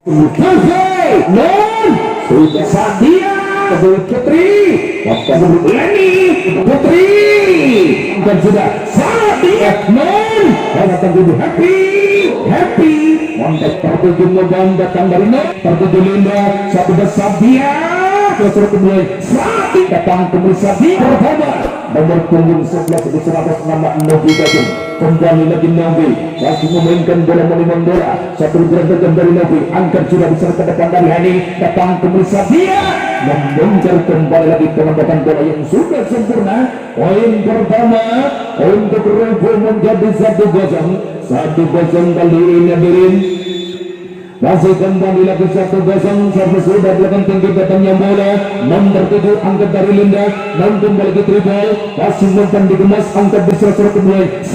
Selesai, non sudah Sadia, Putri, Leni, Putri, dan sudah Sadia, non, dan akan jadi happy, montek tertuju ngebang datang dari non, tertuju Linda, satu dan Sadia, terus kemudian Sadia datang kemudian Sadia pertama, nomor punggung 11 di 100 nama Novi Gajung. Kembali lagi Novi masih memainkan bola melimang bola, satu gerakan dari Novi angkat sudah bisa ke depan dari Hani, datang ke Musadia membongkar kembali lagi penempatan bola yang sudah sempurna. Poin pertama untuk Revo menjadi 1-0 kali ini hadirin. Masih kembali lagi 1-0 sampai sudah belakang tinggi datangnya bola nomor 7 angkat dari Linda, dan kembali ke dribble masih mempan dikemas angkat di serang kembali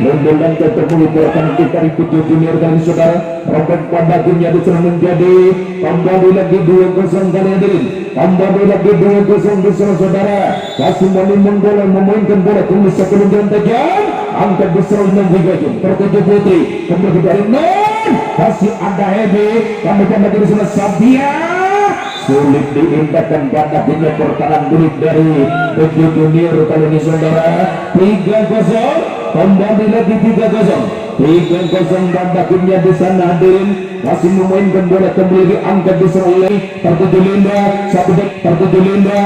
London terpenuhi gerakan kita ikut junior kali saudara. Robert pada dunia bisa menjadi kembali lagi 2-0 kali hadirin. Kembali lagi 2-0 di saudara. Kasih melimang bola memainkan bola tunggu sebelum jalan tajam. Angkat besar Novi Gajung tertuju Putri kembali dari non. Kasih ada Hebe kami dari sana Sabia. Sulit diindahkan pada dunia pertahanan duit dari tujuh junior kali ini saudara. 3-0. Kembali lagi 3-0 dan akhirnya di sana hadirin masih memainkan bola kembali diangkat di oleh tertuju Linda, tertuju Linda,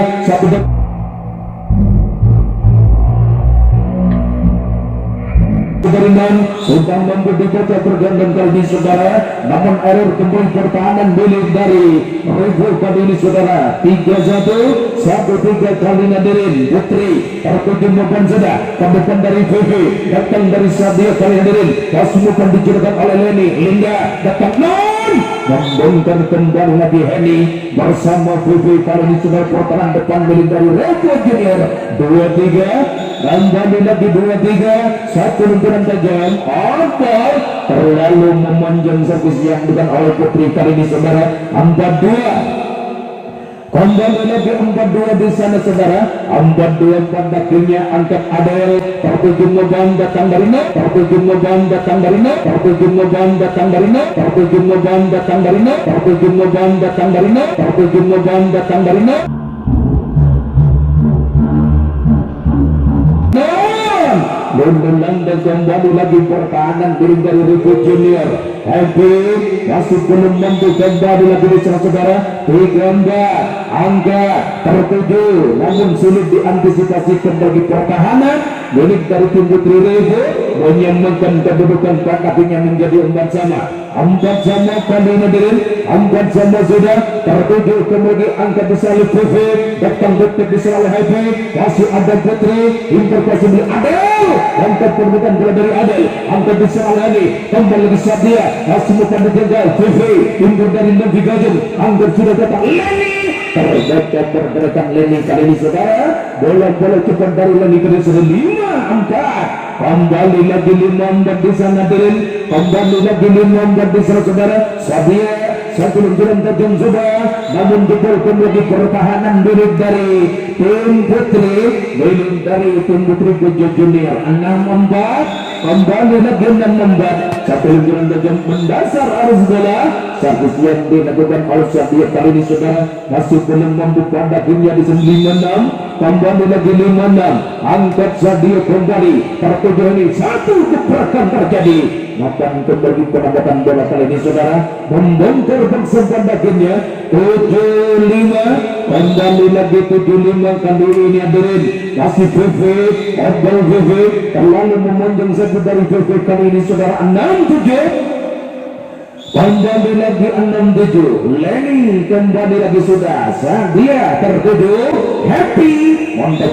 Keberinan sedang membuat pergantian kali ini saudara, namun error kembali pertahanan milik dari Revo kali ini saudara. 3-1 1-3 kali hadirin. Putri tertuju memban sudah kemudian dari Vivi datang dari Sadia kali hadirin, pasukan dijelaskan oleh Leni. Linda datang non membongkar kembali lagi Henny bersama Vivi kali ini sudah pertahanan depan milik dari Revo Junior. 2-3 kembali lagi 2-3 satu luncuran tajam apa terlalu memanjang servis yang bukan oleh Putri kali ini saudara. 4-2 kembali lagi 4-2 di sana saudara. 4-2 pada akhirnya angkat Adel tertuju ngebang datang dari no, tertuju ngebang datang dari no, tertuju ngebang datang dari no, tertuju ngebang datang dari no, tertuju ngebang datang dari no, tertuju ngebang datang dari no. London kembali lagi pertahanan diri dari Revo Junior. Happy masih belum mampu kembali lagi di sana saudara. 3 angka tertuju namun sulit diantisipasi kembali pertahanan milik dari tim Putri Revo menyamakan kedudukan kakinya menjadi 4 sama. 4 sama kali hadirin, 4 sama sudah tertuju kemudian angka besar Vivi datang detik besar oleh Happy masih ada Putri interpretasi milik Adel angkat perbuatan bola dari Adel angkat besar oleh Ali kembali ke Sadia masih bukan dijaga Vivi timbul dari Novi Gajung angkat sudah datang Leni terbaca pergerakan Leni kali ini saudara. Bola-bola cepat dari Leni kali sudah 5-4 kembali lagi 5-4 di sana hadirin, kembali lagi 5-4 di sana saudara. Sadia satu luncuran tajam sudah namun dibolkan lagi pertahanan milik dari tim Putri milik dari tim Putri Junior. 6-4 kembali lagi 6-4 satu luncuran tajam mendasar arus bola servis yang dilakukan oleh Sadia kali ini saudara masih belum mampu pada dunia di 5-6 kembali lagi 5-6 angkat Sadia kembali tertuju ini satu gebrakan terjadi akan kembali penempatan bola kali ini saudara membongkar bangsa bagiannya 7-5 kembali lagi 7-5 kali ini hadirin masih Vivi Abel Vivi terlalu memanjang servis dari Vivi kali ini saudara. 6-7 kembali lagi 6-7 Leni kembali lagi sudah Sadia tertuju Happy montek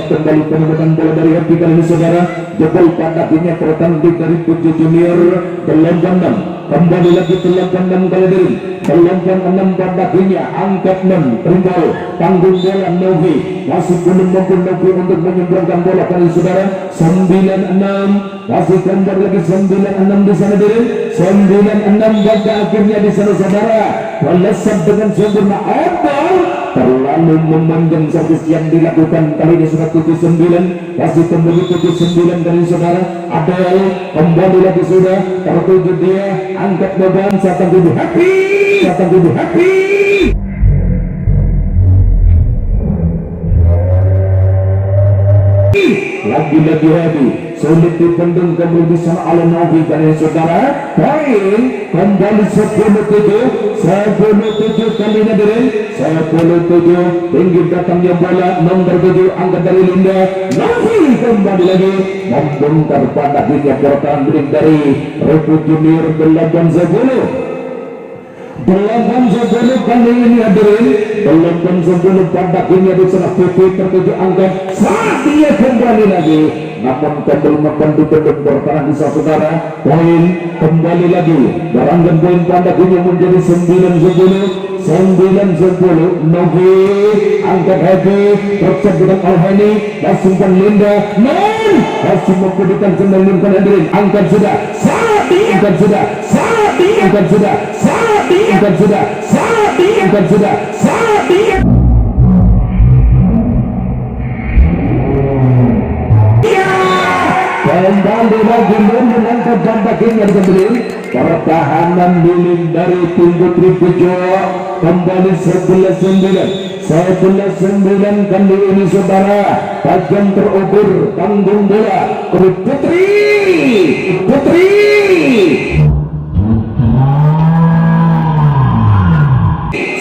kembali penempatan bola dari Happy kali ini saudara. Jebol pada akhirnya pertandingan dari Putri Junior 8-6 kembali lagi 8-6 kali ini 8-6 pada akhirnya angkat 6 tinggal tanggung bola Novi masih belum mampu Novi untuk menyeberangkan bola kali saudara. 9-6 masih kembali lagi 9-6 di sana hadirin. 9-6 pada akhirnya di sana saudara melesat dengan sempurna. Abang terlalu memanjang servis yang dilakukan kali ini sudah 7-9, masih kembali 7-9 dari saudara. Adel kembali lagi sudah tertuju dia angkat beban. Satan Gudu happy. Lagi-lagi happy, sulit dipendung kembali di sana oleh Novi dari saudara. Poin kembali 10-7 kali ini dari 10-7. Tinggi datangnya bola nomor 7 angkat dari Linda. Novi kembali lagi membongkar pada akhirnya pertahanan dari Revo Junior 8-10 kali ini hadirin. 8-10 pada akhirnya di sana PP tertuju angkat. Saat dia kembali lagi namun kembali membantu bertahan di saudara. Poin kembali lagi barangkan poin pada akhirnya menjadi 9-10. Novi angkat happy tercet dengan Alhani langsungkan Linda masih mempedulikan sembilan hadirin. Angkat sudah kembali lagi mengangkat gambar yang kembali pertahanan milik dari tim Putri Pujo. Kembali 11-9 kali ini saudara. Tajam terukur tanggung bola Putri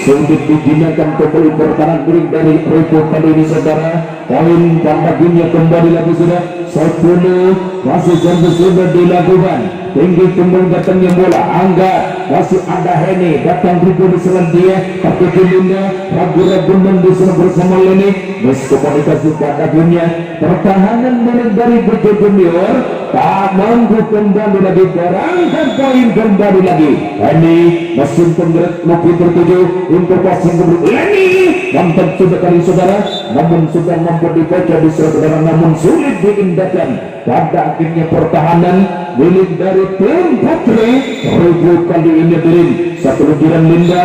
sulit digunakan kembali pertahanan milik dari Revo kali ini saudara. Poin pembagiannya kembali lagi sudah 10, masih sudah dilakukan. Tinggi kembali datangnya bola angga, masih ada Heni datang Rico di sebelah dia, tapi Linda ragu-ragu di sana bersama Leni. Meskipun dikasih pada dunia pertahanan milik dari Pujo Junior tak mampu kembali lagi. Berangkat poin kembali lagi. Heni mesin penggerak lebih tertuju untuk passing kembali Leni. Mantap sudah kali saudara, namun sudah mampu dibaca di saudara, namun sulit diindahkan. Pada akhirnya pertahanan milik dari tim Putri Revo kali ini hadirin. Satu legiran Linda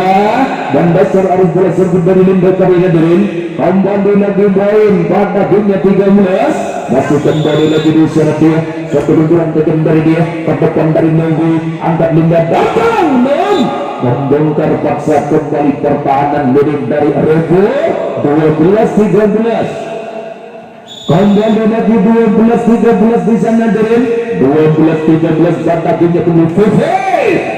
dan dasar arus bola serbu dari Linda kali ini hadirin. Kembali lagi poin pada akhirnya 13. Masih kembali lagi di sana dia. Satu legiran tekan dari dia ke depan dari Novi. Angkat Linda datang membongkar paksa kembali pertahanan milik dari Revo. 12-13. Kembali lagi 12-13 di sana hadirin. 12-13 pada akhirnya kembali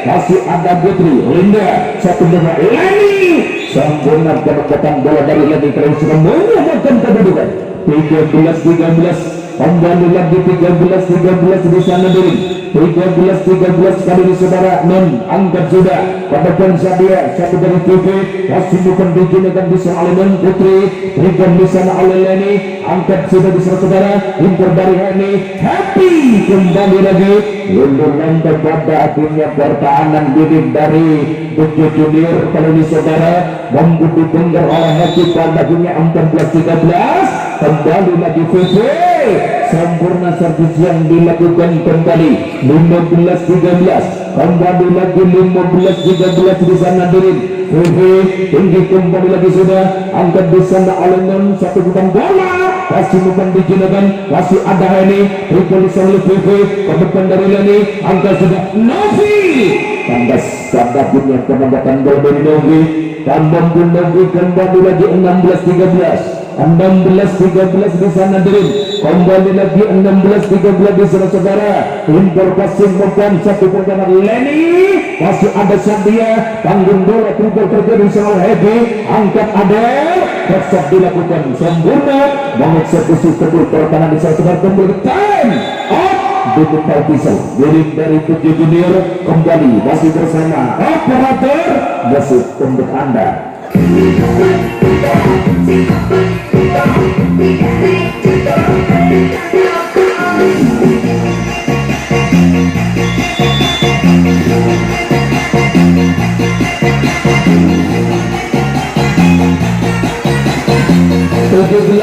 masih ada Putri Linda. Satu dengan Leni sempurna pendekatan bola dari Leni keren sudah menyamakan kedudukan 13-13. Kembali lagi 13-13 di sana hadirin. 13-13 kali ini saudara. Angkat sudah pada depan Sadia. Satu dari TV masih bukan digunakan di sana oleh Putri. Berikan di sana oleh Leni. Angkat sudah di sana saudara. Impor dari Heni. Happy kembali lagi untuk lantai pada akhirnya pertahanan milik dari Pujo Junior kali ini saudara. Membutuh bengkel oleh Happy pada akhirnya 14-13. Kembali lagi VV sempurna servis yang dilakukan kembali 15-13. Kembali lagi 15-13 di sana hadirin. VV tinggi kembali lagi sudah angkat di sana oleh satu butang bola masih bukan digunakan. Masih ada Heni Riko di sana VV ke depan dari Leni. Angkat sudah Novi tandas pada punya penambatan bola dari Novi. Tambah Novi kembali lagi 16-13. 16-13 di sana hadirin. Kembali lagi 16-13 di sana saudara. Impor passing mempan satu pertahanan Leni. Masih ada Sandia. Tanggung bola trigger terjadi sama Happy. Angkat Adel. Tetap dilakukan sempurna. Mengeksekusi kedua pertahanan di sana saudara. Kembali time up. Diputar pisau milik dari Pujo Junior. Kembali masih bersama operator musik untuk Anda.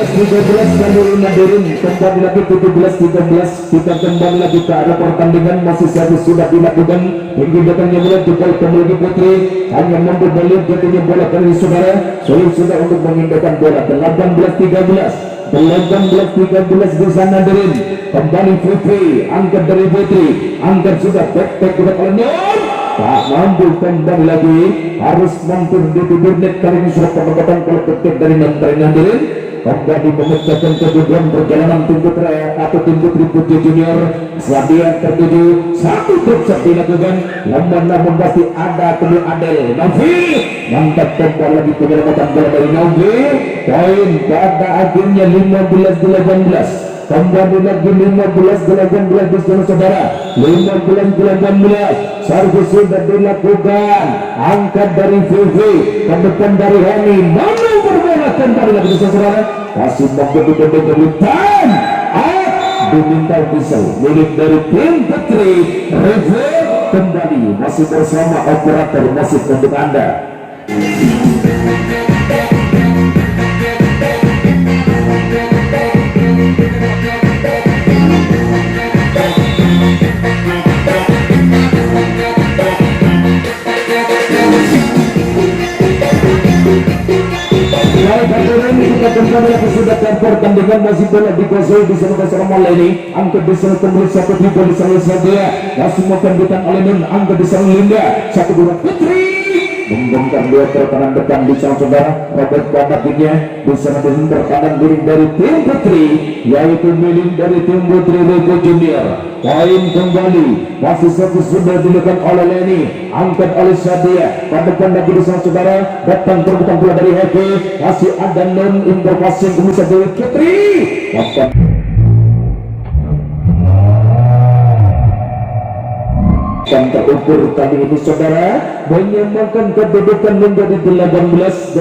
kembali hadirin, kembali lagi 17-13. Kita kembali lagi ke arah pertandingan, masih saja sudah dilakukan. Hingga datangnya bola jempol kembali putri, hanya mampu balik jatuhnya bola kali saudara. Sudah untuk mengindahkan bola 18-13. 18-13 di sana hadirin. Kembali Putri, angkat dari Putri, angkat sudah tek udah kelenyor. Tak mampu kembali lagi, harus mampu di net kali ini sudah pendekatan kalau ketik dari hadirin. Kembali memecahkan kejutan perjalanan tim putra atau tim putri Putri Junior. Selandia tertuju satu truk dilakukan, namun pasti ada perlu Adel Nafi mantap kembali lagi penyelamatan bola dari Nafi. Poin pada akhirnya 15-18. Kembali lagi 15-18 di sana saudara. 15-18 servis sudah dilakukan, angkat dari Vivi ke depan dari Hani, mana berbola kembali lagi di sana saudara. Kasih mampu berdebutan diminta pisau milik dari tim Putri Revo. Kembali masih bersama operator masih untuk Anda. Kita kembali lagi sudah pertandingan masih bola dikuasai di sana bersama ini. Angkat di sana kembali satu dribble di sana saja. Langsung makan bintang Alenon, angkat di sana Linda. Satu bola Putri membongkar dua pertahanan depan di sana saudara. Robert Babakinya di sana pertahanan milik dari tim Putri, yaitu milik dari tim Putri Lego Junior. Poin kembali masih satu sudah dilakukan oleh Leni, angkat oleh Sadia pada depan lagi di sana saudara. Datang terbuka bola dari Happy, masih ada non interpasing bisa dari Putri. Dan terukur kali ini saudara menyamakan kedudukan menjadi 18-18.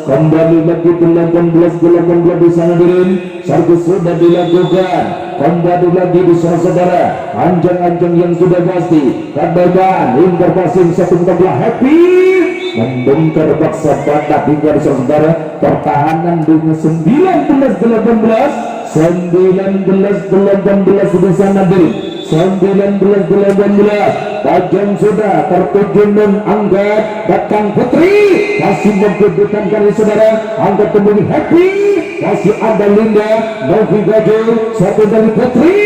Kembali lagi 18-18 di sana hadirin. Servis sudah dilakukan, kembali lagi di sana saudara. Anjang-anjang yang sudah pasti kadagan interpasing satu bola Happy membongkar baksa badak hingga di sana saudara. Pertahanan dengan 19-18 di sana hadirin. 19-18 tajam sudah tertuju non angkat datang Putri, masih memperbutkan kali saudara. Angkat kembali Happy, masih ada Linda Novi Gaju, satu dari Putri.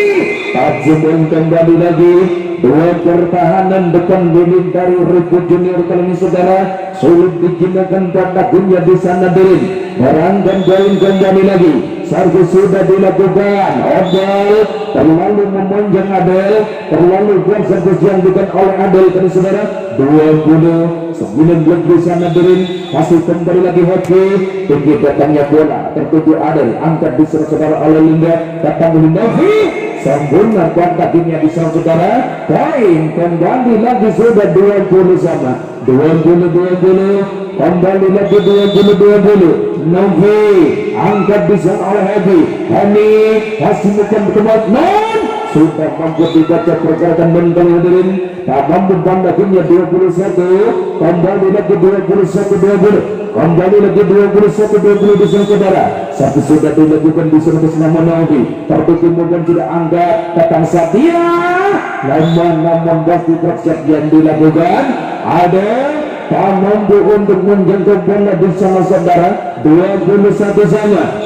Tajam kembali lagi dua pertahanan depan milik dari Revo Junior kali ini saudara. Sulit dijinakan pada dunia di sana hadirin. Barangkan jalan kembali lagi. Servis sudah dilakukan. Adel terlalu memanjang, Adel terlalu kuat servis yang diberikan oleh Adel kali saudara. 29 di sana hadirin. Masih kembali lagi Happy, tinggi datangnya bola tertuju Adel, angkat di sana saudara oleh Linda. Datang dari Novi, sambungan kuat kakinya di sana saudara. Poin kembali lagi sudah 20 sama 20. Kembali lagi 20. Novi angkat di sana oleh Happy. Hani masih bukan bertempat non sudah mampu dibaca pergerakan mental hadirin. Tak mampu bandakinya 21. Kembali lagi 21-20. Kembali lagi 21-20 di sana saudara. Satu sudah dilakukan di sana bersama Novi. Tertutup mungkin tidak angkat datang Satya. Namun pasti tersiap yang dilakukan. Ada tak mampu untuk menjangkau bola di sana saudara. 21 sama.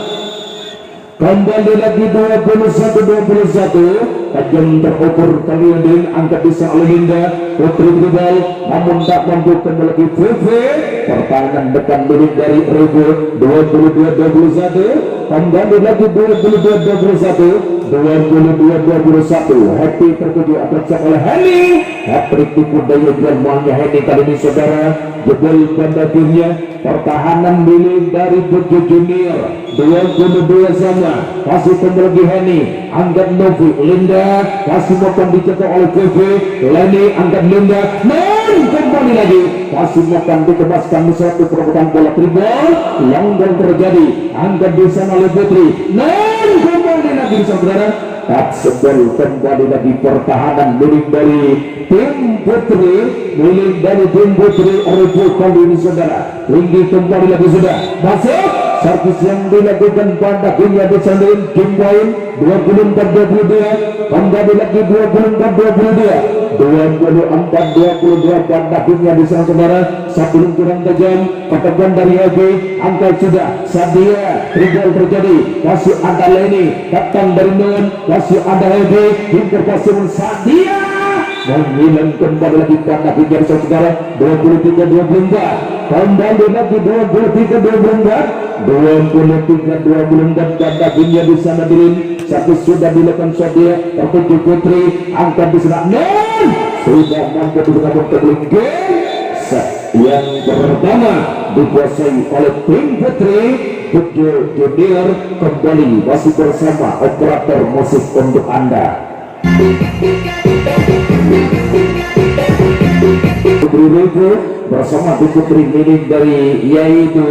Kembali lagi 21-21. Tajam terukur kali ini angkat bisa oleh Linda Putri Tribal, namun tak mampu kembali lagi Vivi. Pertahanan depan milik dari Revo 22-21. Kembali lagi 22-21. 22-21. Happy tertuju atraksi oleh Hani. Hattrick tipu daya Jermannya Hani kali ini saudara. Jebol bandakinya. Pertahanan milik dari Putri Junior 22 sama. Masih kembali Hani, angkat Novi. Linda masih makan dicetak oleh Vivi. Leni angkat Linda, non kembali lagi masih makan ditebaskan di satu perebutan bola tribal. Langgang terjadi, angkat di sana oleh Putri, non kembali lagi di saudara. Tak sebel kembali lagi pertahanan milik dari tim Putri, milik dari tim Putri Revo kali ini saudara. Tinggi kembali lagi sudah masuk servis yang dilakukan pada dunia disandarin game point 24-22, kembali lagi 24-22, 24-22 pada dunia di sana saudara. Satu luncuran tajam katakan dari Egi, angka sudah Sadia, trigger terjadi, masih ada Leni datang dari Non, masih ada Egi, interpasi Sadia menghilang kembali lagi pada dunia di sana saudara. 23-24, kembali lagi 23-24, 23-24 pada dunia di sana dirin. Satu sudah dilakukan Sadia, tertuju Putri, angkat di sana Non sudah mampu digunakan kebling game yang pertama dikuasai oleh tim Putri. Tujuh Junior kembali masih bersama operator musik untuk Anda. Putri Revo bersama Putri milik dari yaitu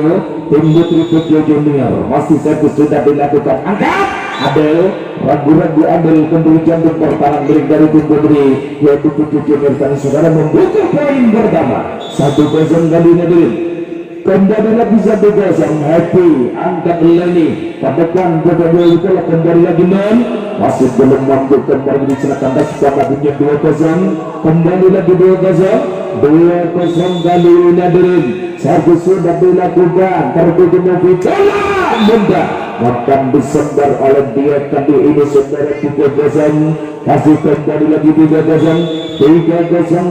tim Putri Tujuh Junior masih servis sudah dilakukan, angkat Adel, ragu-ragu Adel kembali jantung pertahanan milik dari tim Putri yaitu Tujuh Junior. Kali saudara membuka poin pertama 1-0 kali ini. Kembali lagi 1-0 Happy, angkat Leni pada depan kembali lagi Non masih belum mampu kembali diserahkan das pada dunia 2-0, kembali lagi 2-0 kali ini hadirin. Servis sudah dilakukan tertuju Novitola mudah akan disebar oleh dia kali ini saudara. 3-0 kasih kembali lagi 3-0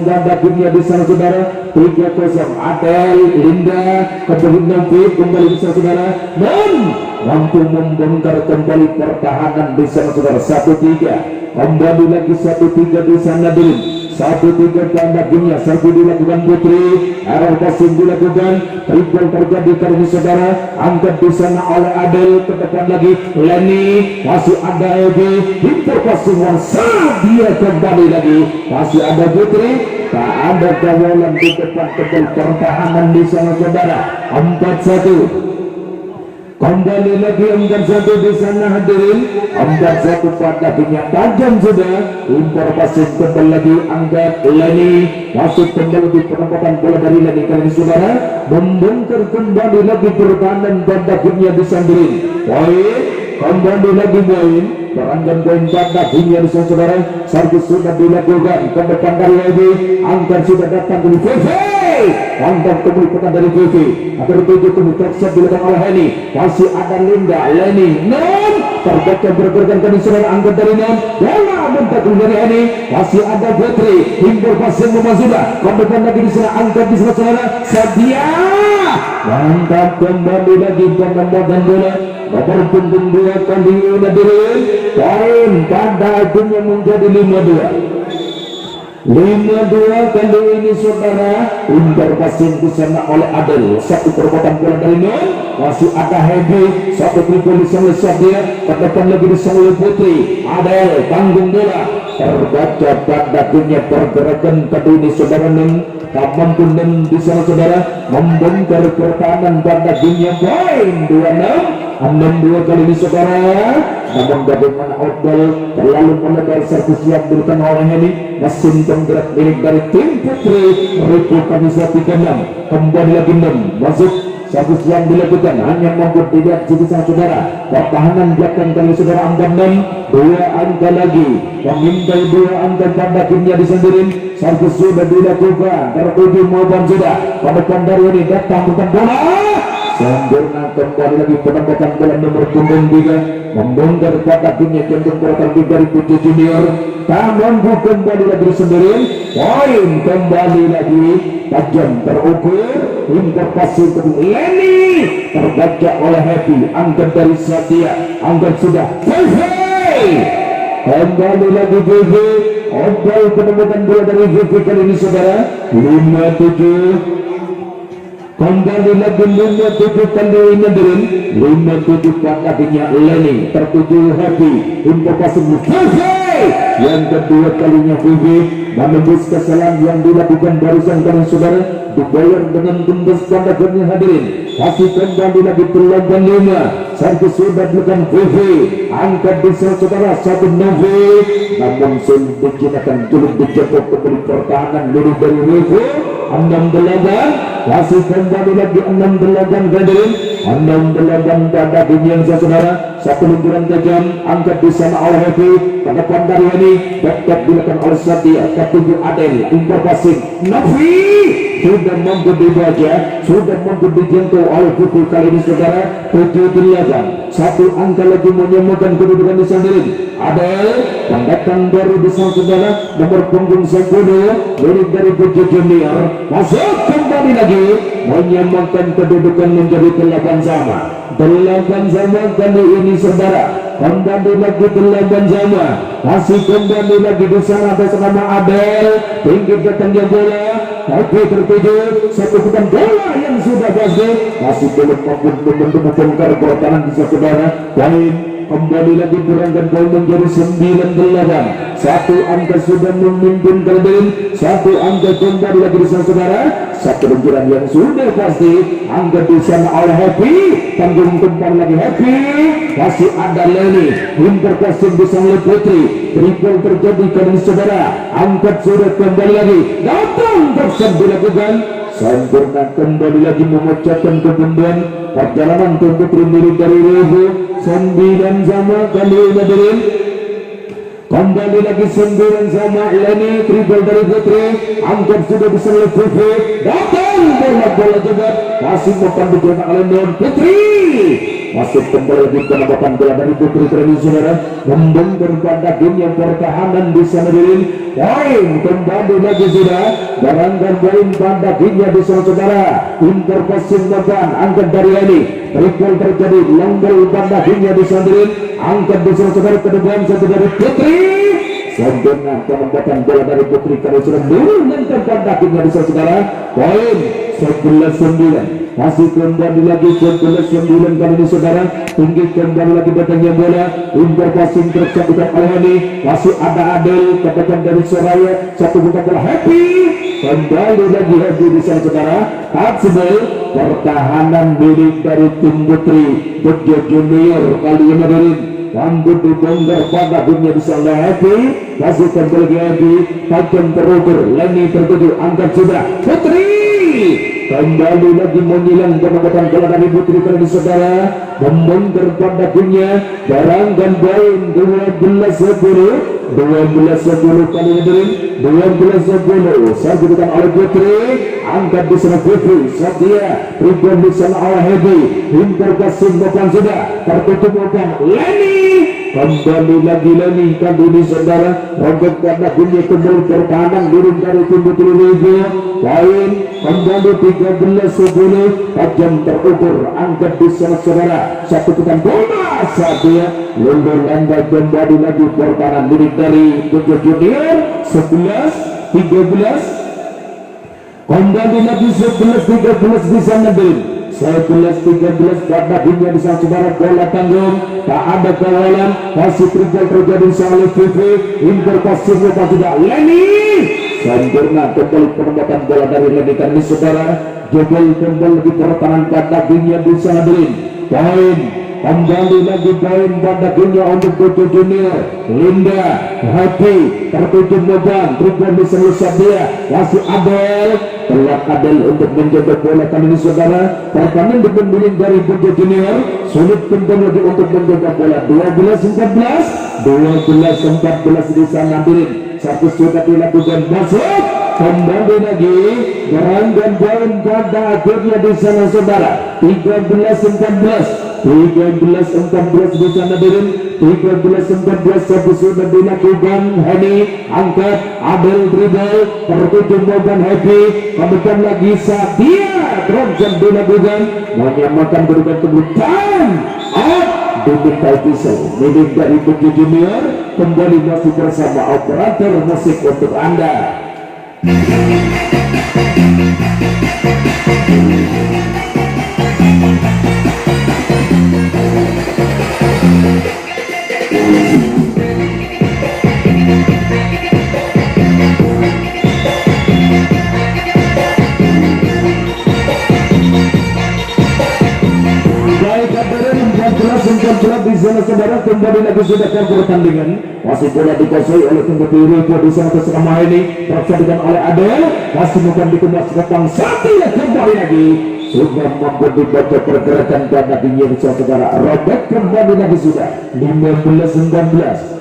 ganda dunia di sana saudara. 3-0 Adel Linda kembali Novit kembali di sana saudara. Non mampu membongkar kembali pertahanan di sana saudara. 1-3 kembali lagi 1-3 di sana dulu. 1-3 tanda dunia serbu dilakukan Putri, arah passing dilakukan, triple terjadi kali saudara, angkat di sana oleh Adel, ke depan lagi Leni, masih ada Ebi, pintu passing dia kembali lagi, masih ada Putri, tak ada kawalan di depan kebal pertahanan di sana saudara. 4-1 kembali lagi 4-1 di sana hadirin. 4-1 pada dunia tajam sudah. Impor pasir kembali lagi angkat Leni masuk kembali di penempatan bola dari Leni kali ini saudara. Membongkar kembali lagi pertahanan pada dunia disambirin. Poin kembali lagi poin. Peranggan poin pada dunia di sana saudara. Servis sudah dilakukan ke depan dari Leni. Angkat sudah datang dari angkat kembali pekan dari VV agar tujuh kembali siap dilakukan oleh Heni. Masih ada Linda, Leni, Non terbaca bergerak kali saudara, angkat dari Non bola mentak dari Heni. Masih ada Putri, himpur pasir memasudah kembali lagi di sana, angkat di sana saudara. Sadia mantap kembali lagi penempatan bola nomor punggung 2 kali ini hadirin. Poin pada akhirnya menjadi 5-2 kali ini saudara. Interpasi di sana oleh Adel, satu perbuatan bola dari Non, masih ada Hebi, satu triple di sana Sadia, ke depan lagi di sana Putri. Adel tanggung bola terbaca pada dunia pergerakan tadi ini saudara. Non mampu Non di sana saudara membongkar pertahanan pada dunia. Poin 26-62 kali ini saudara. Namun bagaimana Odol terlalu melebar servis yang diberikan oleh Heni. Mesin penggerak milik dari tim Putri Repu Kanisa 36 kembali lagi Non masuk. Servis yang dilakukan hanya mampu tidak jadi sang saudara. Pertahanan belakang kali saudara angkat Non 2 angka lagi memintai 2 angka pada timnya disendirin. Servis sudah dilakukan tertuju maupun sudah pada dari ini datang bukan bola sempurna kembali lagi penempatan bola nomor punggung 3 membongkar pada dunia jantung peratan dari Putri Junior. Tak mampu kembali lagi sendirian. Poin kembali lagi tajam terukur. Interpasi untuk Leni terbaca oleh Happy, angkat dari Satya, angkat sudah kembali lagi VV. Obal penempatan bola dari VV kali ini saudara. 5-7 kembali lagi 5-7 kali ini hadirin. 5-7 pada dunia Leni tertuju Happy, interpasi VV yang kedua kalinya VV menembus kesalahan yang dilakukan barusan kali saudara, dibayar dengan tembus pada dunia hadirin. Kasih kembali lagi perlawan 5 servis sudah dilakukan VV, angkat di saudara 1 Novi, namun sulit digunakan, sulit dijatuh kembali pertahanan dulu dari VV. 6-8 masih kembali lagi 6-8 hadirin 6-8 pada game yang saudara. Satu luncuran tajam angkat di sana oleh Happy ke depan dari ini dekat dilakukan oleh Satya ketujuh Adel impor passing Nafi sudah mampu dibaca, sudah mampu dijangkau oleh Putri kali ini saudara. 7-8 satu angka lagi menyamakan kedudukan di sandering Adel pendatang baru di sana saudara nomor punggung 10 milik dari Puji Junior masuk kembali lagi menyamakan kedudukan menjadi 8 sama 8 sama kali ini saudara. Kembali lagi 8 sama masih kembali lagi di sana atas nama Adel tinggi datangnya bola tapi tertuju satu putar bola yang sudah pasti masih belum mampu membongkar pertahanan di saudara. Poin kembali lagi berangkat poin menjadi 9-8 satu angka sudah memimpin kalian satu angka kembali lagi di sana saudara. Satu luncuran yang sudah pasti angkat di sana oleh Happy tanggung kembali lagi Happy masih ada Leni interpretasi di sana oleh Putri triple terjadi kali saudara angkat sudah kembali lagi datang terus dilakukan sempurna kembali lagi memecahkan kebunduan perjalanan untuk Putri milik dari Revo 9 sama kali ini kembali lagi 9 sama Leni triple dari Putri angkat sudah bisa oleh Putri datang bola juga masih makan dicetak oleh Non Putri masih kembali lagi penambahan bola dari Putri Treni saudara membongkar pada game yang pertahanan di sana dirin poin kembali lagi sudah barangkan poin pada game di sana saudara interpretasi makan angkat dari Leni triple terjadi longgol pada game di sana dirin angkat di sana saudara ke depan satu dari Putri sempurna penempatan bola dari Putri karena sudah dulu nanti pada game di sana saudara poin 11-9 masih kembali lagi 11-9 kali ini saudara tinggi kembali lagi datangnya bola impor passing tercabutan oleh ini masih ada Adel katakan dari Soraya satu buka bola Happy kembali lagi Happy di sana saudara Hatsibel pertahanan milik dari tim Putri Puji Junior kali ini dari rambut dibongkar pada dunia di sana Happy masih kembali lagi Happy tajam terukur Leni tertuju angkat sudah Putri kembali lagi menyilang penempatan bola dari Putri Treni saudara membongkar pada dunia barangkan poin 12-10 kali ini 12-10 saya diberikan oleh Putri angkat di sana Putri Satya triple di sana oleh Happy interpretasi bukan sudah tertutup bukan Leni kembali lagi Leni kali ini saudara rombak pada dunia kembali pertahanan turun dari tim Putri Liga poin kembali 13-10 tajam terukur angkat di sana saudara satu putar bola Satya lundur anda kembali lagi pertahanan milik dari Puji Junior 11-13 kembali lagi 11-13 di sana Bin 11-13 pada dunia di sana saudara bola tanggung tak ada kawalan masih triple terjadi oleh Vivi interpretasinya pas sudah Leni sempurna kembali penempatan bola dari Leni kali saudara jebol kembali di pertahanan pada dunia di sana Bin poin kembali lagi poin pada dunia untuk Puji Junior Linda Happy tertuju beban triple bisa selesai dia masih Adel telah Adel untuk menjaga bola kali ini saudara pertahanan dipemilih dari Puji Junior sulit kembali lagi untuk menjaga bola 12-14 di sana Dirin satu sudah dilakukan masuk kembali lagi berangkat poin pada akhirnya di sana saudara 13-14 di sana Dirin 13-14 satu sudah dilakukan Henny angkat Adel dribble tertuju mogan Happy kemudian lagi Satya terus dilakukan menyamakan berikan kebutuhan diminta pisau milik dari Puji Junior kembali masih bersama operator musik untuk Anda. Baik, 14 di sana saudara, kembali lagi sudah ke pertandingan. Masih bola dikuasai oleh tim Buturi di sana bersama ini, pertandingan oleh Adel, masih bukan dikemas ke Bang Sati, kembali lagi sudah mampu dibaca pergerakan dan nantinya saudara. Robert kembali lagi sudah 15-19.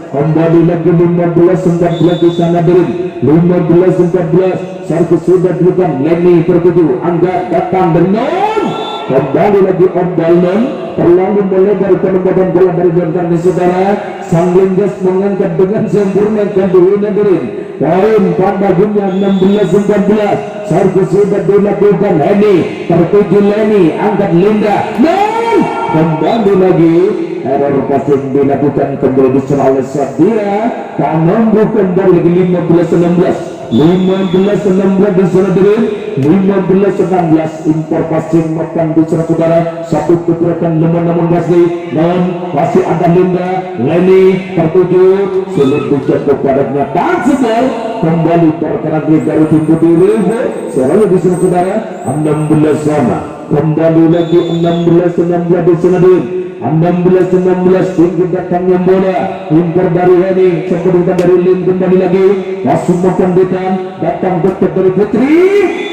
Kembali lagi 15-19 di sana Derin 15-14 servis sudah dilakukan. Lenny tertuju, Angga datang dengan kembali lagi Om Dalman terlalu melebar penempatan bola dari Jordan di saudara. Sang Linggas mengangkat dengan sempurna kedua Derin. Poin pada dunia 16-19 servis sudah dilakukan. Lenny tertuju, Lenny angkat Linda dan kembali lagi error passing dilakukan kembali di sana oleh Sadia. Kanambu kembali lagi 15-16 di sana Derin 15-16 impor passing makan di sana saudara. Satu kekuatan namun masih dan masih ada Linda. Lenny tertuju sulit dijatuh padanya Tansibel kembali berkenan dari tim Putri selalu di sana saudara. 16 sama kembali lagi 16-16 di sana Derin 16-19 tinggi datangnya bola impor dari Henning sekedutan dari Lin kembali lagi masuk pendidikan datang dekat dari Putri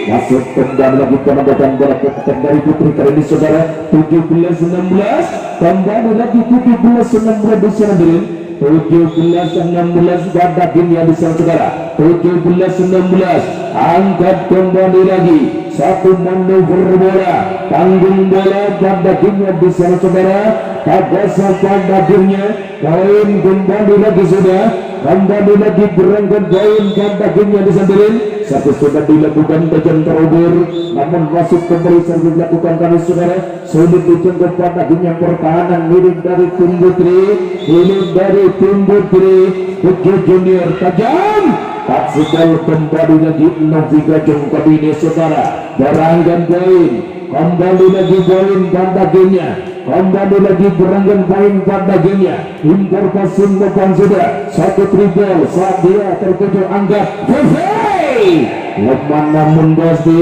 masuk kembali lagi penempatan bola dekat dari Putri kali ini saudara. 17-16 kembali lagi 17-16 di sana Derin 17-16 pada dunia di sana saudara. 17-16 angkat kembali lagi satu manuver bola tanggung bola pada dunia di sana saudara. Pada pada dunia poin kembali lagi sudah kembali lagi berangkat poin pada dunia di sana Derin. Satu sudah dilakukan tajam terubur namun masuk kembali servis dilakukan kali saudara. Sulit dijangkau pada dunia pertahanan milik dari tim Putri Putri Junior tajam Taksibel kembali lagi 6-3 jam kali ini saudara. Berangkat poin kembali lagi poin pada gamenya kembali lagi berangkat poin pada gamenya. Impor passing depan sudah satu triple saat dia tertuju anggap lemah namun pasti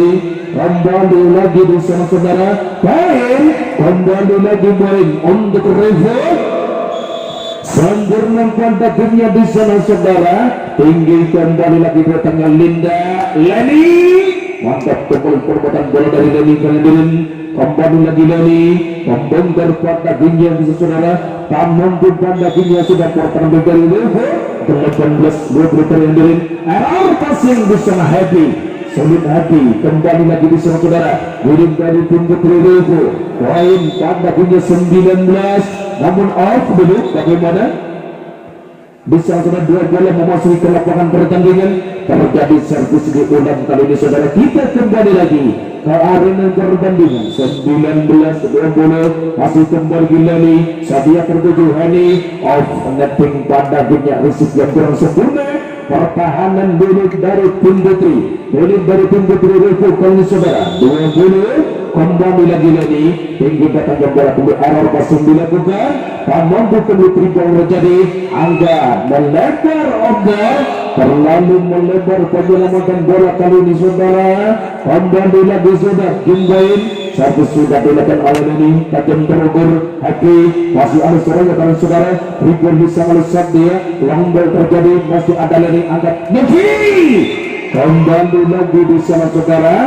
kembali lagi di sana saudara. Poin kembali lagi poin untuk rival sempurna pada dunia di sana saudara. Tinggi kembali lagi datangnya Linda. Lenny mantap kembali perbuatan bola dari Lenny Kalidirin. Kembali lagi Lenny membongkar pada dunia di sana saudara. Taman pada dunia sudah pertama dari Levo 18-20 Kalidirin. Error passing di sana Happy Solid Happy kembali lagi di sana saudara. Wiring dari tim Putri Levo poin pada dunia 19 namun off dulu bagaimana bisa sudah dua bola memasuki ke lapangan pertandingan. Terjadi servis diulang kali ini saudara. Kita kembali lagi ke arena pertandingan 19-20 masih kembali Lenny Sadia tertuju Henny off netting pada dunia risik yang kurang sempurna. Pertahanan milik dari tim Putri Revo kali ini saudara 20 kembali lagi Lenny tinggi datangnya bola kembali error passing dilakukan mampu kembali triple terjadi. Angga melebar Angga terlalu melebar penyelamatan bola kali ini saudara. Kembali lagi sudah Jumbain satu sudah dilakukan oleh Lenny tajam terukur Happy masih ada suaranya kali saudara. Triple bisa melesat dia lambel terjadi masih ada Lenny angkat Nevi kembali lagi di sana saudara.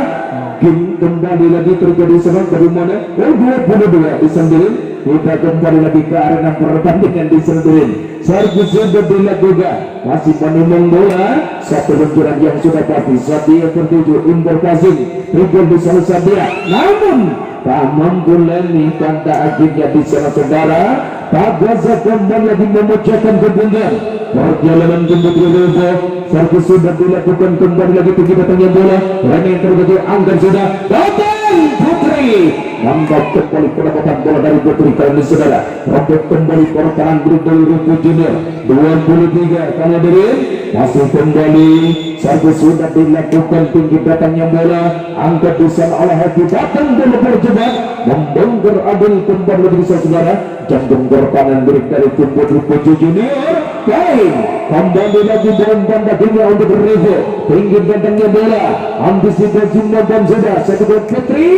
Kembali lagi terjadi serang dari mana? 22 di Sendirin. Kita kembali lagi ke arena pertandingan di Sendirin. Servis sudah dilakukan masih menimang bola satu benturan yang sudah pasti. Sadia tertuju impor passing triple di sana Sadia namun tak mampu Lenny tanda akhirnya di sana saudara. Tak bisa kembali lagi memecahkan kebungan perjalanan kembali Levo. Servis sudah dilakukan kembali lagi tinggi datangnya bola. Lenny yang tertuju angkat sudah datang Putri mantap kembali pendapatan bola dari Putri kali ini saudara. Robert kembali pertahanan grup dari Revo Junior 23 kali Derin masih kembali servis sudah dilakukan tinggi datangnya bola angkat di sana oleh Happy datang bola berjebak membongkar Adil kembali lagi saudara. Jantung berpanen dari tim Putri Junior poin. Kembali lagi dalam tanda dunia untuk Revo. Tinggi datangnya bola, antisipasi dan sudah satu gol Putri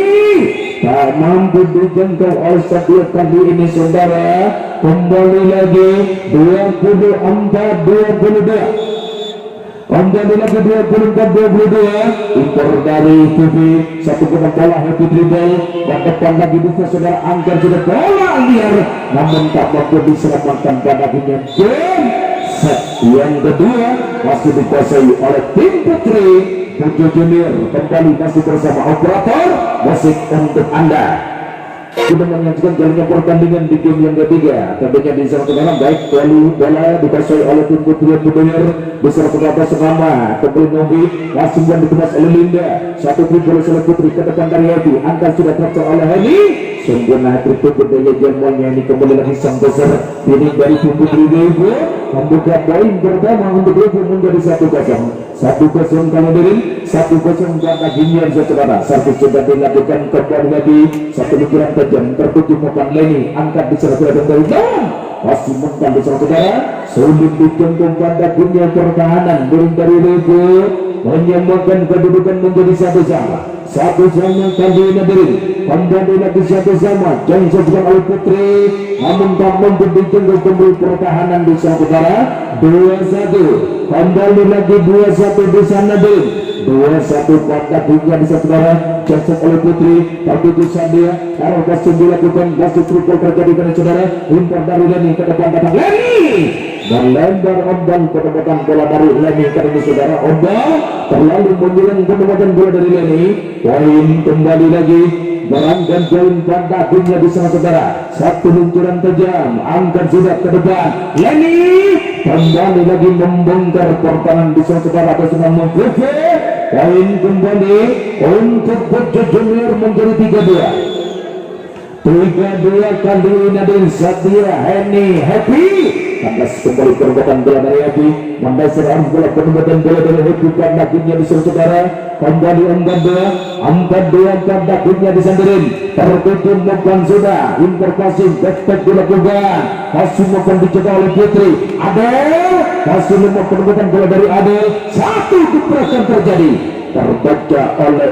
tak mampu dijangkau oleh satu kali ini saudara. Kembali lagi 24-22. Kembali lagi 24-22. Impor dari TV satu bola Happy Dribble dan depan lagi bisa saudara angkat sudah bola liar namun tak mampu diselamatkan pada akhirnya game set yang kedua masih dikuasai oleh tim Putri Pujo Junior. Kembali masih bersama operator musik untuk Anda. Kita menyaksikan jalannya pertandingan di game yang ketiga. Tentunya di sana sekarang baik bola dikuasai oleh tim Putri Junior besar berapa selama kembali Novi langsung yang dikemas oleh Linda. Satu bola oleh Putri ke depan dari Hedi. Angka sudah tercok oleh Hedi. Sempurna tripod berdaya jamuannya ini kembali lagi sang besar. Ini dari tim Putri Devo membuka poin pertama untuk Devo menjadi 1-0. 1-0 kalau dari 1-0 dan akhirnya saudara satu sudah dilakukan kembali lagi satu pikiran tajam tertuju maupun Leni angkat di saudara dari dalam masih mental di saudara sulit dicontoh pada dunia pertahanan dari Devo menyamakan kedudukan menjadi 1-1 kali ini kembali lagi 1-1 jangan sesuai oleh Putri namun tak mampu dicontoh kembali pertahanan di saudara 2-1 kembali lagi 2-1 di sana deh 2-1 pada dunia di saudara jatuh oleh Putri tapi itu dia arah kasih dilakukan kasih triple terjadi dengan saudara impor dari Leni ke depan datang Leni dan lebar Ombang penempatan bola dari Leni karena saudara Ombang terlalu mengilang penempatan bola dari Leni poin kembali lagi berangkat poin pada dunia di sana saudara satu luncuran tajam angkat sudah ke depan Leni kembali lagi membongkar pertahanan di sana saudara atas nama Putri poin kembali untuk Pujo Junior menjadi 3-2 kali ini ada Satya Heni Happy Lantas kembali perbuatan bola dari Happy mendasar arus bola perbuatan bola dari Happy karena akhirnya di saudara kembali 4-2 karena akhirnya disandarin tertutup maupun sudah interpelasi back dilakukan masih maupun dicoba oleh Putri Adel masih memang perbuatan bola dari Adel satu gebrakan terjadi terbaca oleh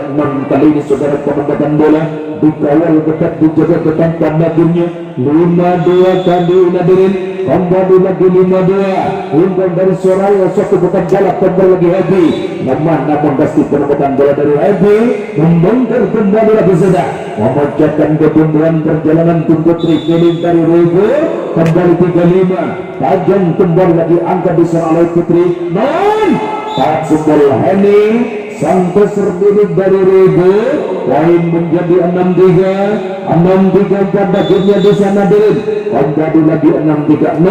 kali ini saudara perbuatan bola dikawal ketat dijaga ketat pada akhirnya 5-2 kali nadirin kembali lagi 5-2 umpan dari Soraya satu bukan bola kembali lagi Happy namun pasti perbuatan bola dari Happy membongkar kembali lagi sudah memecahkan ketumbuhan perjalanan tim Putri Keling dari Rebo kembali 35 tajam kembali lagi angka besar oleh Putri non tak sebuah Henning sang peserta dari Rebo poin menjadi 6-3 pada akhirnya di sana Dirin kembali lagi 6-3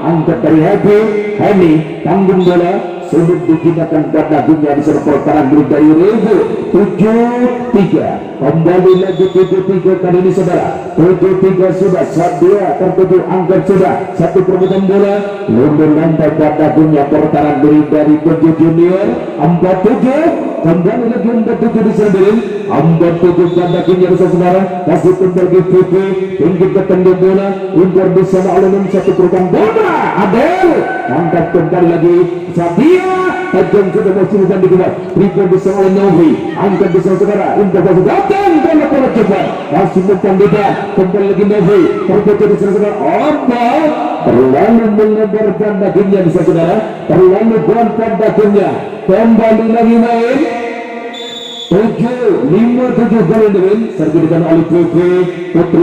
angkat dari Happy Henny tanggung bola sulit digunakan pada dunia di sana pertahanan dari Rebo 7-3 kembali lagi 7-3 kali ini saudara 7-3 sudah Satya tertuju angkat sudah satu perbuatan bola lundur lantai pada dunia pertahanan dari Pujo Junior 4-7 kembali lagi 4-7 disambilin 4-7 pada akhirnya bisa saudara kasih kembali PP tinggi ketendang bola impor bersama oleh satu perbuatan bola Adel angkat kembali lagi Satya tajam sudah masih bukan dikeluar Rico bersama oleh Novi angkat bersama saudara impor masih datang bola cepat masih bukan depan kembali lagi Novi terbaca di sana saudara Ombak terlalu melebar pada akhirnya bisa saudara terlalu berat pada akhirnya kembali lagi main 7-5-7 kali dengan sergedikan oleh Putri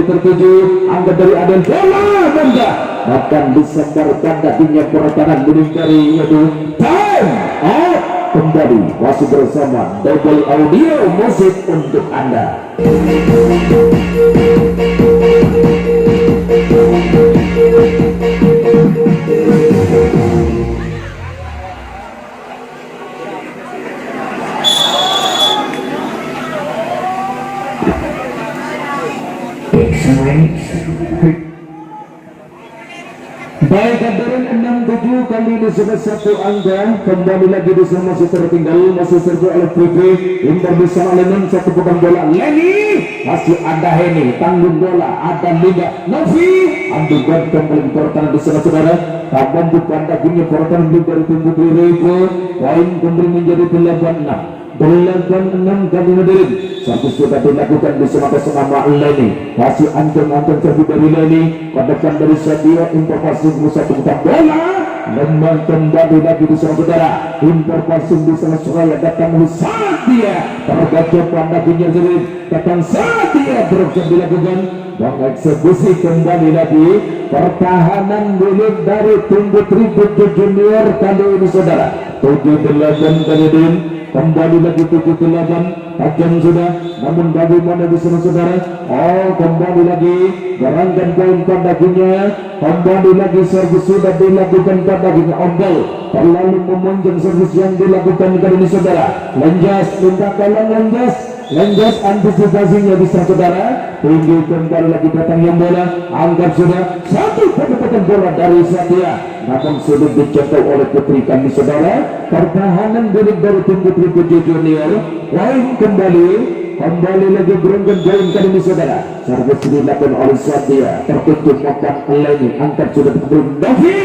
tertuju angkat dari Aden bola benda bahkan disebar pada dunia pertahanan dari yaitu time out kembali masih bersama double audio musik untuk Anda. Baik dari 6-7 kali ini sudah satu angka kembali lagi di sana masih tertinggal masih serbu oleh PP impor bisa oleh satu pegang bola Leni masih ada Heni, tanggung bola, ada Linda, Novi, ambil ganteng kembali pertahanan di sana saudara. Kapan bukan punya pertahanan dari tim Putri Rego, poin kembali menjadi 8-6 kali Nadirin. Satu sudah dilakukan di sana bersama Leni, masih ancang-ancang serbu dari Leni, kedepan dari Sadia, interpasi satu putar bola. Lembang kembali lagi di sana saudara, interpasi di sana Suraya datang dari Sadia, tergacor pandakinya Zirin, datang Sadia terus dilakukan. Mengeksekusi kembali lagi pertahanan milik dari tim Putri Junior kali ini saudara. 7-8 kali ini kembali lagi 7-8 tajam sudah, namun bagaimana di sana saudara. Oh, kembali lagi berangkat poin pandakinya, kembali lagi servis sudah dilakukan pandakinya. Ondel terlalu memanjang servis yang dilakukan kali ini saudara. Lenjas minta tolong Lenjas antisipasinya bisa saudara. Tinggi kembali lagi datang yang bola, anggap sudah satu pendapatan bola dari Satya, namun sudah dicetak oleh Putri kami saudara. Pertahanan dari tim Putri Junior lain kembali lagi berangkat poin kali ini saudara. Servis dilakukan oleh Satya, tertutup makan Leni, angkat sudah belum Davi.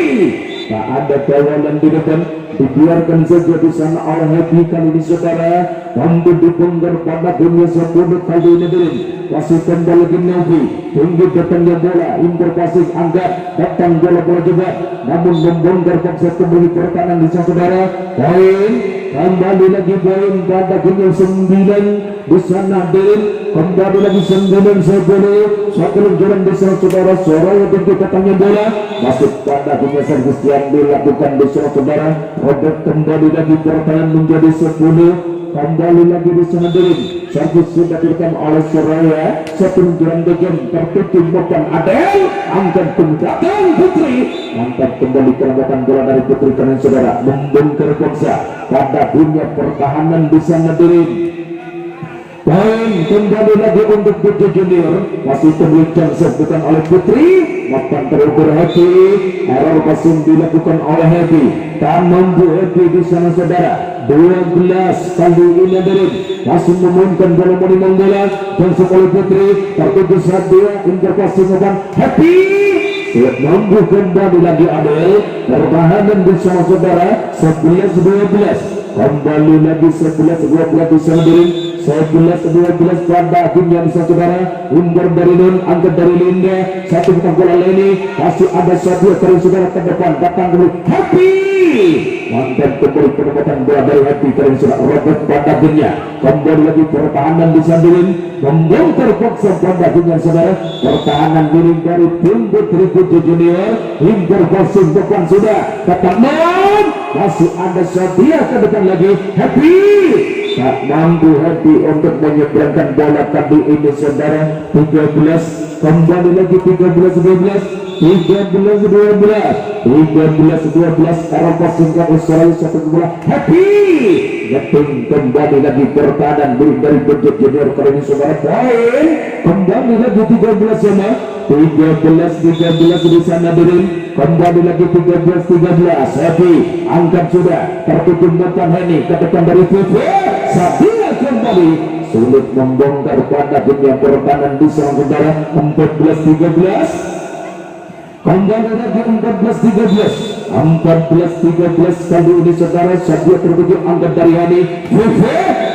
Tak ada kawalan di depan, dibiarkan saja di sana oleh Happy kali ini saudara. Mampu dibongkar pada dunia 10 kali ini Dirin. Masih kembali ke Novi, tinggi datangnya bola, interpasi angkat, datang bola juga, namun membongkar paksa kembali pertahanan di sana saudara. Poin kembali lagi poin pada dunia 9 di sana Dirin. Kembali lagi 9-10 sebelum jalan di sana saudara. Soraya tinggi datangnya bola, masuk pada dunia servis yang dilakukan di sana saudara. Robert kembali lagi pertahanan menjadi 10. Kembali lagi di sana Dirin. Servis sudah diberikan oleh Soraya. Satu jalan degen tertutup bukan Adel. Angkat datang Putri. Angkat kembali kelembapan bola dari Putri karena saudara membongkar paksa pada dunia pertahanan di sana Dirin. Poin kembali lagi untuk Putri Junior, masih diberikan sebutan oleh Putri. Makan terukur Happy, error passing dilakukan oleh Happy, tak mampu Happy di sana saudara. 12 kali ini Dirin masih memainkan bola menimang bola dan oleh Putri tertutup saat dia interpasi makan Happy. Siap mampu kembali lagi Adel, pertahanan di sana saudara. 11-12 kembali lagi 11-12 di sana Dirin. 11-12 pada akhirnya bisa saudara. Umbar dari Nun, angkat dari Linda, satu bukan bola Leni, masih ada satu terus saudara ke depan, datang dulu Happy. Mantan kembali penempatan bola dari Happy terus saudara. Robert pada akhirnya kembali lagi pertahanan di Sandirin, membongkar paksa pada akhirnya saudara. Pertahanan milik dari tim Putri Junior, interpasi depan sudah datang Nun, masih ada Sadia ke depan lagi Happy. Tak mampu Happy untuk menyeberangkan bola tadi ini saudara. 13 kembali lagi 13-12 arah passing ke Australia satu bola Happy. Jatuh kembali lagi pertahanan dari Putri Junior kali ini saudara. Poin kembali lagi 13 sama 13 di sana Dirin. Kembali lagi 13-13 Happy, angkat sudah tertutup depan Heni ke depan dari PP. Sadia kembali sulit membongkar pada dunia pertahanan di sana saudara. 14-13 kembali lagi 14-13 kali ini saudara. Sadia tertutup angkat dari Heni PP,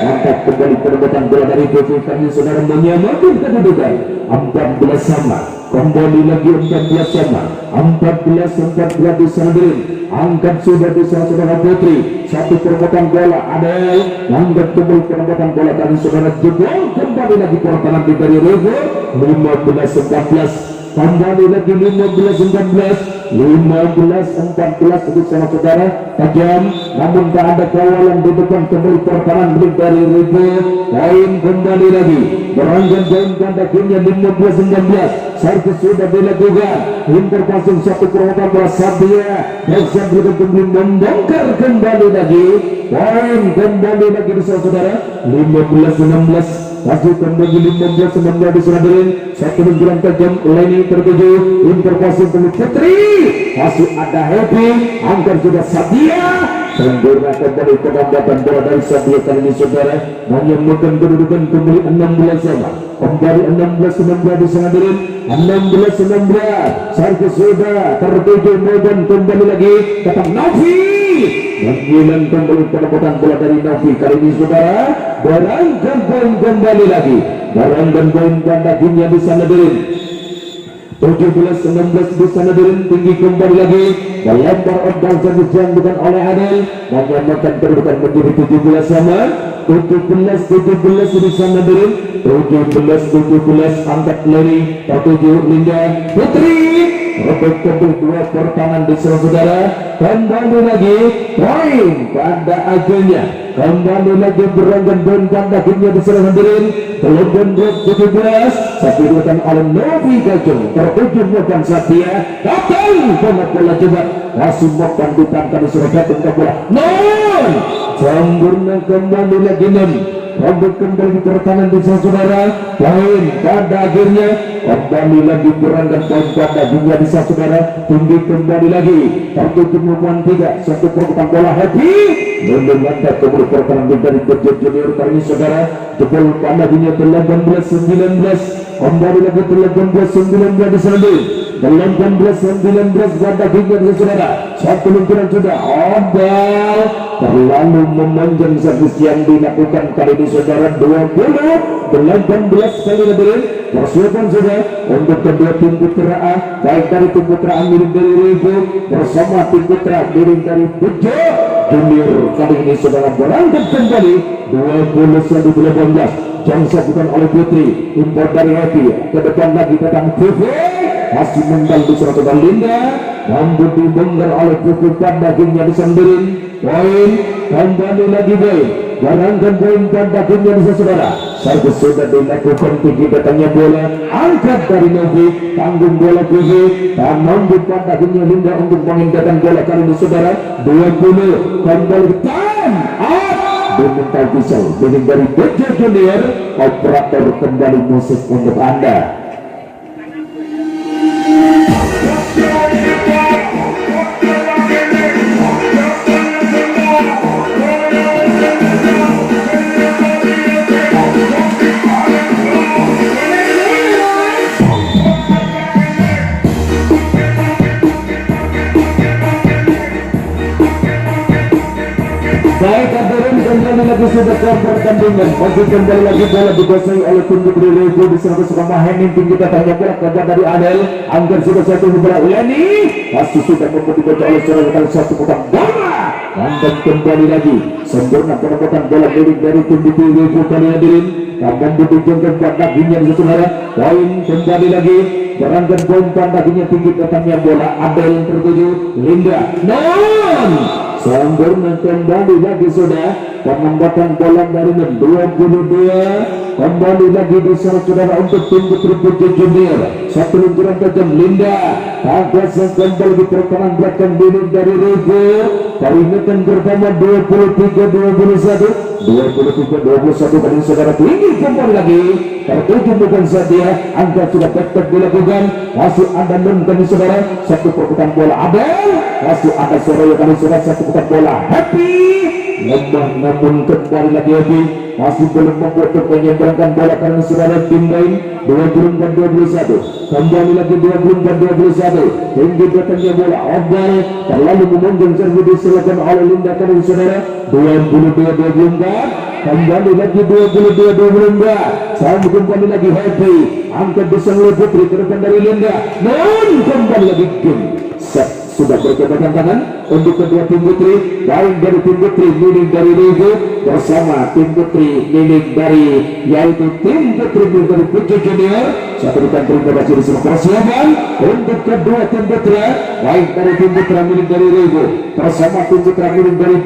angkat kembali perebutan bola dari PP kami saudara menyamakan kedudukan 14 sama. Kembali lagi 14 sama 14 di sana Dirin. Angkat sudah di sana saudara Putri, satu perebutan bola Adel, angkat kembali perebutan bola dari saudara jebol. Kembali lagi pertahanan dari Rego 15-14. Kembali lagi 15-14 di sana saudara. Tajam namun tak ada kawalan di depan. Kembali pertahanan dari Rego. Poin kembali lagi berangkat poin pandakinya 15-19. Servis sudah dilakukan, interpasing satu perebutan bola Sadia dan Sadia kembali membongkar kembali lagi. Poin kembali lagi di sana saudara. 15-16 masih kembali 15-19 di sana Dirin. Satu benturan tajam Leni tertuju, interpasi untuk Putri, masih ada Happy, angkat sudah Sadia. sempurna kembali penambahan bola dari Sabio kali ini saudara menyembuhkan kedudukan kembali 16 sama kembali 16-19 di sana diri 16-19 Sarki sudah tertuju Medan kembali lagi datang Novi mengilang kembali penambahan bola dari Novi kali ini saudara barangkan poin kembali lagi barangkan poin ganda dunia di sana diri 17-16 di sana diri tinggi kembali lagi melempar odang bukan oleh Adel menyamakan kedudukan menjadi 17 sama 17-17 di sana diri 17-17 angkat lari tertuju Linda Putri rebut kedua pertahanan di saudara kembali lagi poin pada akhirnya kembali lagi berangkat poin pada akhirnya di sana diri 17 satu dilakukan oleh Novi Gajung tertuju bukan Satya datang bola coba masih bukan ditangkap di sana jatuh bola non sempurna kembali lagi non rebut kembali pertahanan di saudara poin pada akhirnya kembali lagi berangkat poin pada dunia di saudara tinggi kembali lagi tertuju bukan 3 satu perputaran bola Happy mendengarkan kembali pertahanan dari Bejo Junior kali ini saudara jebol pada dunia 18-19 kembali lagi 18-19 di sana 18-19 pada dunia di saudara satu luncuran sudah Obal terlalu memanjang servis yang dilakukan kali ini saudara 20-18 kali hadirin persiapan sudah untuk kedua tim putra A baik dari tim putra A milik dari Ribu bersama tim putra milik dari Bejo Junior kali ini saudara berangkat kembali 21-18 jam bukan oleh Putri impor dari Happy ke depan lagi datang Putri masih menggal di surat Linda rambut dibongkar oleh Putri pada dagingnya disandirin poin kembali lagi poin barangkan poin pada dagingnya bisa saudara saya sudah dilakukan tinggi datangnya bola angkat dari Novi tanggung bola Putri dan rambut pada dagingnya Linda untuk mengingatkan bola kali ini saudara 20 kembali time up diminta pisau dari Bejo Junior operator kembali musik untuk Anda. Baik hadirin kembali lagi sudah ke pertandingan masih kembali lagi bola dikuasai oleh tim Putri Ribu di sana bersama Henning tinggi datangnya bola kejar dari Adel anggar sudah satu bola Leni masih sudah mempertimbangkan oleh seorang kali satu putang bola dan kembali lagi sempurna penemukan bola milik dari tim Putri Ribu kali hadirin akan ditujukan pada daginya di saudara poin kembali lagi berangkat poin pada daginya tinggi datangnya bola Adel tertuju Linda non sempurna kembali lagi sudah penambatan bola dari 22 kembali lagi di sana saudara untuk tim Putri Bejo Junior satu luncuran tajam Linda agak kembali di pertahanan belakang milik dari Ribu peringatan pertama 23-21 kali saudara tinggi kembali lagi tertuju bukan saja angka sudah tetap dilakukan masih ada nonton saudara satu perputaran bola Abel masih ada Soraya kali saudara satu perputaran bola Happy lemah namun kembali lagi Happy masih belum membuat menyeberangkan bola karena saudara tim lain 20-21 kembali lagi 20-21 tinggi datangnya bola Abel terlalu memanjang servis diserahkan oleh Linda kali saudara 22-24 kembali lagi 22-24 sama kembali lagi Happy angkat besar oleh Putri ke depan dari Linda non kembali lagi game set sudah berkebakan tangan untuk kedua tim Putri baik dari tim Putri milik dari Ribu bersama tim Putri milik dari yaitu tim Putri milik dari Bejo Junior satu bukan terima kasih di semua persiapan untuk kedua tim Putra baik dari tim Putra milik dari Ribu bersama tim Putra milik dari